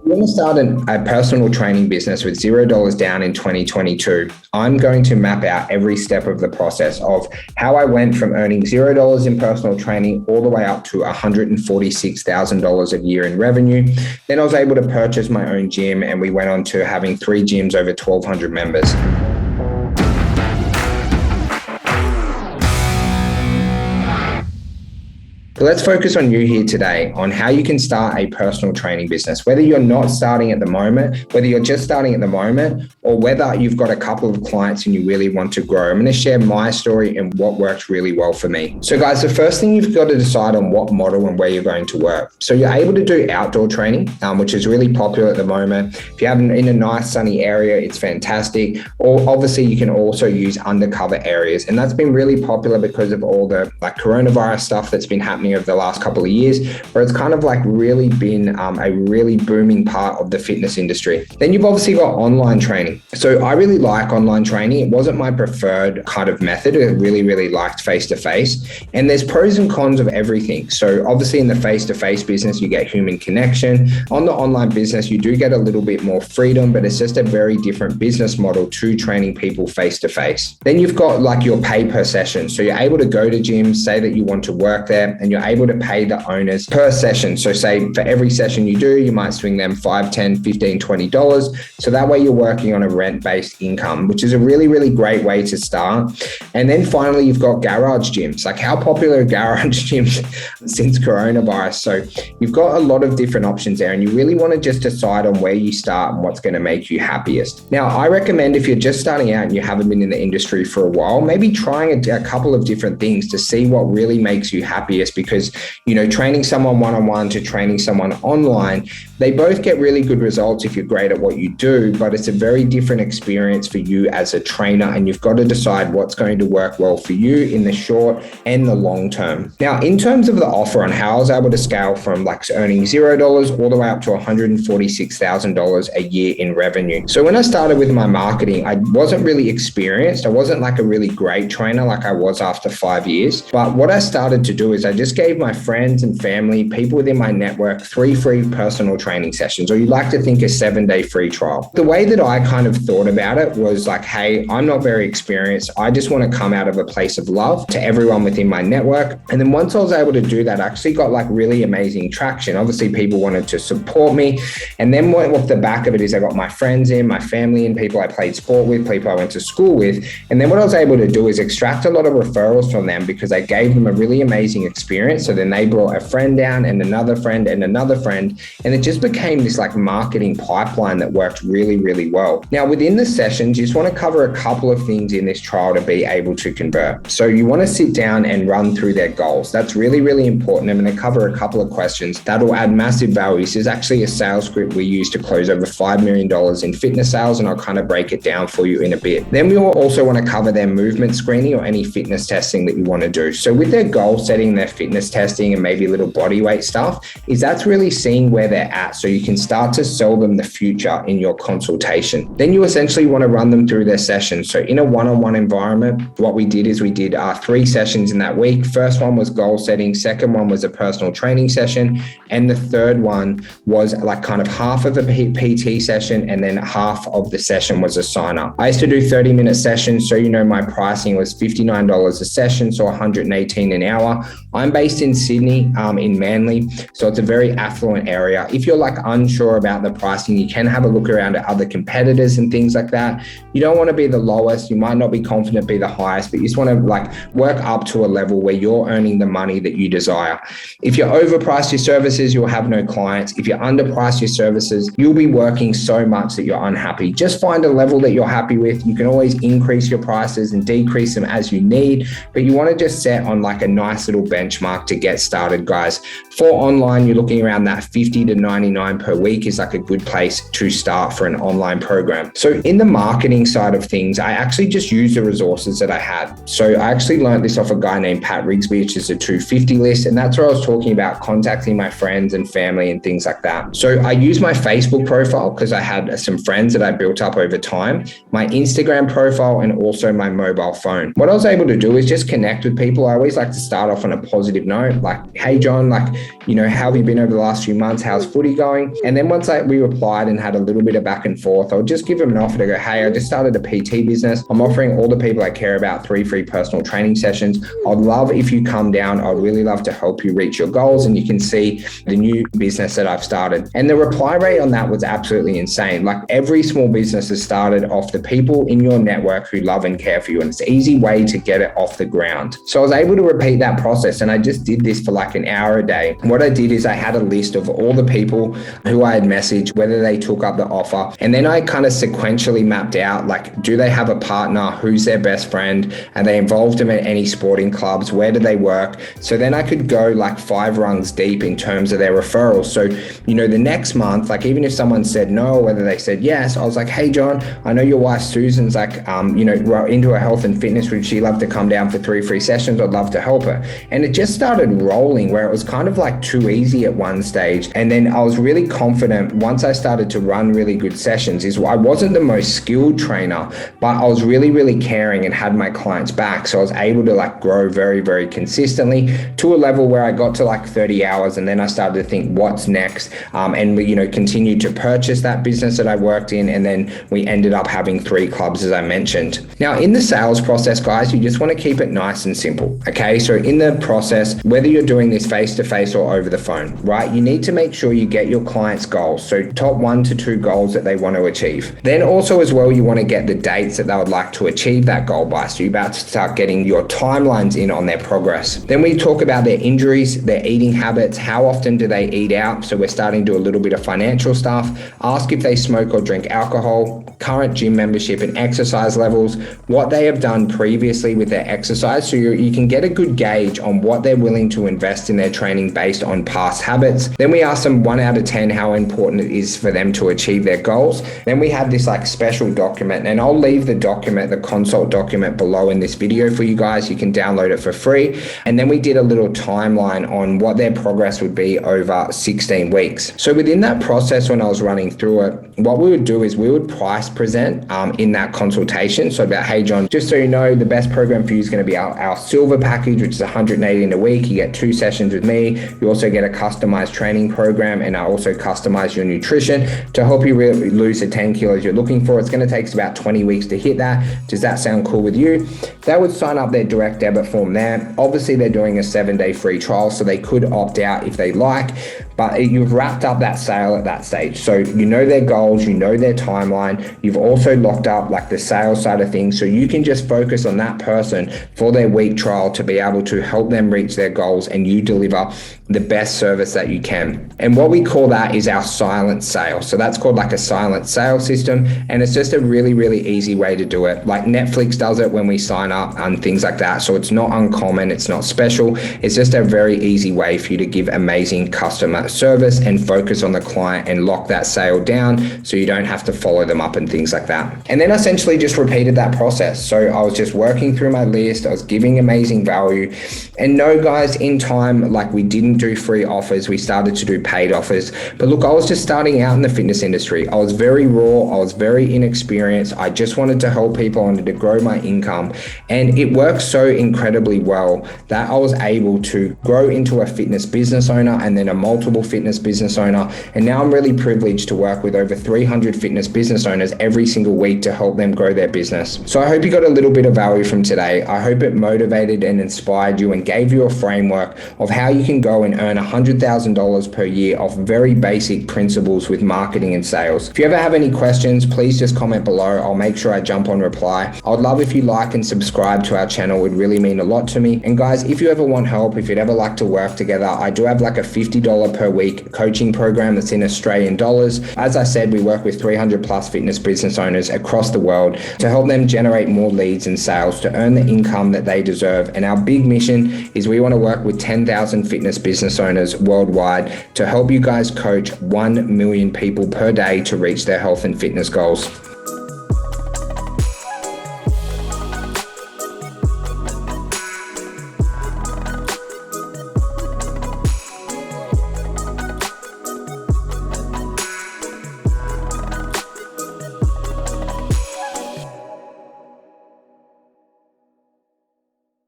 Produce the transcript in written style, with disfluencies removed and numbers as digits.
You want to start a personal training business with $0 down in 2022. I'm going to map out every step of the process of how I went from earning $0 in personal training all the way up to $146,000 a year in revenue. Then I was able to purchase my own gym, and we went on to having 3 gyms over 1,200 members. So let's focus on you here today on how you can start a personal training business, whether you're not starting at the moment, whether you're just starting at the moment, or whether you've got a couple of clients and you really want to grow. I'm going to share my story and what worked really well for me. So guys, the first thing you've got to decide on what model and where you're going to work. So you're able to do outdoor training, which is really popular at the moment. If you have in a nice sunny area, it's fantastic. Or obviously you can also use undercover areas. And that's been really popular because of all the coronavirus stuff that's been happening over the last couple of years, where it's kind of really been a really booming part of the fitness industry. Then you've obviously got online training. So I really like online training. It wasn't my preferred kind of method. I really liked face-to-face. And there's pros and cons of everything. So obviously in the face-to-face business, you get human connection. On the online business, you do get a little bit more freedom, but it's just a very different business model to training people face-to-face. Then you've got your pay per session. So you're able to go to gyms, say that you want to work there, and you're able to pay the owners per session. So say for every session you do, you might swing them $5, $10, $15, $20. So that way you're working on a rent-based income, which is a really great way to start. And then finally, you've got garage gyms. How popular are garage gyms since coronavirus? So you've got a lot of different options there, and you really want to just decide on where you start and what's going to make you happiest. Now, I recommend if you're just starting out and you haven't been in the industry for a while, maybe trying a couple of different things to see what really makes you happiest, because training someone one-on-one to training someone online, they both get really good results if you're great at what you do, but it's a very different experience for you as a trainer, and you've got to decide what's going to work well for you in the short and the long term. Now, in terms of the offer on how I was able to scale from earning $0 all the way up to $146,000 a year in revenue. So when I started with my marketing, I wasn't really experienced. I wasn't a really great trainer like I was after 5 years. But what I started to do is I just gave my friends and family, people within my network, 3 free personal training sessions, or you like to think a 7-day free trial. The way that I kind of thought about it was hey, I'm not very experienced. I just want to come out of a place of love to everyone within my network. And then once I was able to do that, I actually got really amazing traction. Obviously, people wanted to support me. And then what off the back of it is I got my friends in, my family in, people I played sport with, people I went to school with. And then what I was able to do is extract a lot of referrals from them, because I gave them a really amazing experience. So then they brought a friend down and another friend and another friend. And it just became this marketing pipeline that worked really well. Now, within the sessions, you just want to cover a couple of things in this trial to be able to convert. So you want to sit down and run through their goals. That's really important. I'm going to cover a couple of questions that'll add massive value. This is actually a sales script we use to close over $5 million in fitness sales, and I'll kind of break it down for you in a bit. Then we will also want to cover their movement screening or any fitness testing that you want to do. So with their goal setting, their fitness testing, and maybe a little body weight stuff, that's really seeing where they're at, so you can start to sell them the future in your consultation. Then you essentially want to run them through their sessions. So in a one-on-one environment, what we did is we did 3 sessions in that week. First one was goal setting, second one was a personal training session, and the third one was kind of half of a PT session, and then half of the session was a sign-up. I used to do 30-minute sessions, so my pricing was $59 a session, so $118 an hour. I'm based in Sydney, in Manly, so it's a very affluent area. If you're unsure about the pricing, you can have a look around at other competitors and things like that. You don't want to be the lowest, you might not be confident be the highest, but you just want to work up to a level where you're earning the money that you desire. If you overprice your services, you'll have no clients. If you underprice your services, you'll be working so much that you're unhappy. Just find a level that you're happy with. You can always increase your prices and decrease them as you need, but you want to just set on a nice little benchmark to get started, guys. For online, you're looking around that 50 to 99 per week is a good place to start for an online program. So in the marketing side of things, I actually just used the resources that I had. So I actually learned this off a guy named Pat Rigsby, which is a 250 list. And that's where I was talking about contacting my friends and family and things like that. So I used my Facebook profile because I had some friends that I built up over time, my Instagram profile, and also my mobile phone. What I was able to do is just connect with people. I always like to start off on a positive positive note, like, hey, John, like, how have you been over the last few months? How's footy going? And then once we replied and had a little bit of back and forth, I'll just give them an offer to go, hey, I just started a PT business. I'm offering all the people I care about 3 free personal training sessions. I'd love if you come down. I'd really love to help you reach your goals. And you can see the new business that I've started. And the reply rate on that was absolutely insane. Like, every small business is started off the people in your network who love and care for you. And it's an easy way to get it off the ground. So I was able to repeat that process, and I just did this for like an hour a day. What I did is I had a list of all the people who I had messaged, whether they took up the offer. And then I kind of sequentially mapped out, like, do they have a partner? Who's their best friend? Are they involved in any sporting clubs? Where do they work? So then I could go like 5 rungs deep in terms of their referrals. So, the next month, like, even if someone said no, or whether they said yes, I was like, hey, John, I know your wife Susan's like, into her health and fitness. Would she love to come down for 3 free sessions? I'd love to help her. And it just started rolling, where it was kind of like too easy at one stage. And then I was really confident once I started to run really good sessions. I wasn't the most skilled trainer, but I was really, really caring and had my clients back. So I was able to like grow very, very consistently to a level where I got to like 30 hours. And then I started to think, what's next? And we, continued to purchase that business that I worked in. And then we ended up having 3 clubs, as I mentioned. Now, in the sales process, guys, you just want to keep it nice and simple. Okay. So in the process, whether you're doing this face-to-face or over the phone, right, you need to make sure you get your clients' goals. So top 1 to 2 goals that they want to achieve. Then also as well, you want to get the dates that they would like to achieve that goal by. So you're about to start getting your timelines in on their progress. Then we talk about their injuries, their eating habits, how often do they eat out? So we're starting to do a little bit of financial stuff. Ask if they smoke or drink alcohol, current gym membership and exercise levels, what they have done previously with their exercise. So you can get a good gauge on what they're willing to invest in their training based on past habits. Then we ask them 1 out of 10 how important it is for them to achieve their goals. Then we have this like special document, and I'll leave the document, the consult document, below in this video for you guys. You can download it for free. And then we did a little timeline on what their progress would be over 16 weeks. So within that process, when I was running through it, what we would do is we would price present in that consultation. So about, hey, John, just so you know, the best program for you is going to be our silver package, which is $180 in a week. You get 2 sessions with me. You also get a customized training program, and I also customize your nutrition to help you really lose the 10 kilos you're looking for. It's going to take us about 20 weeks to hit that. Does that sound cool with you? They would sign up their direct debit form there. Obviously, they're doing a 7-day free trial, so they could opt out if they like, but you've wrapped up that sale at that stage. So you know their goals, you know their timeline. You've also locked up like the sales side of things, so you can just focus on that person for their week trial to be able to help them reach their goals, and you deliver the best service that you can. And what we call that is our silent sale. So that's called like a silent sale system. And it's just a really, really easy way to do it. Like Netflix does it when we sign up and things like that. So it's not uncommon. It's not special. It's just a very easy way for you to give amazing customer service and focus on the client and lock that sale down, so you don't have to follow them up and things like that. And then essentially just repeated that process. So I was just working through my list. I was giving amazing value. And no, guys, in time, like, we didn't do free offers. We started to do paid offers. But look, I was just starting out in the fitness industry. I was very raw. I was very inexperienced. I just wanted to help people. I wanted to grow my income. And it worked so incredibly well that I was able to grow into a fitness business owner, and then a multiple fitness business owner. And now I'm really privileged to work with over 300 fitness business owners every single week to help them grow their business. So I hope you got a little bit of value from today. I hope it motivated and inspired you and gave you a framework of how you can go and earn $100,000 per year off very basic principles with marketing and sales. If you ever have any questions, please just comment below. I'll make sure I jump on reply. I would love if you like and subscribe to our channel. It would really mean a lot to me. And guys, if you ever want help, if you'd ever like to work together, I do have like a $50 per week coaching program that's in Australian dollars. As I said, we work with 300 plus fitness business owners across the world to help them generate more leads and sales to earn the income that they deserve. And our big mission is we want to work with 10,000 fitness business owners worldwide to help you guys coach 1 million people per day to reach their health and fitness goals.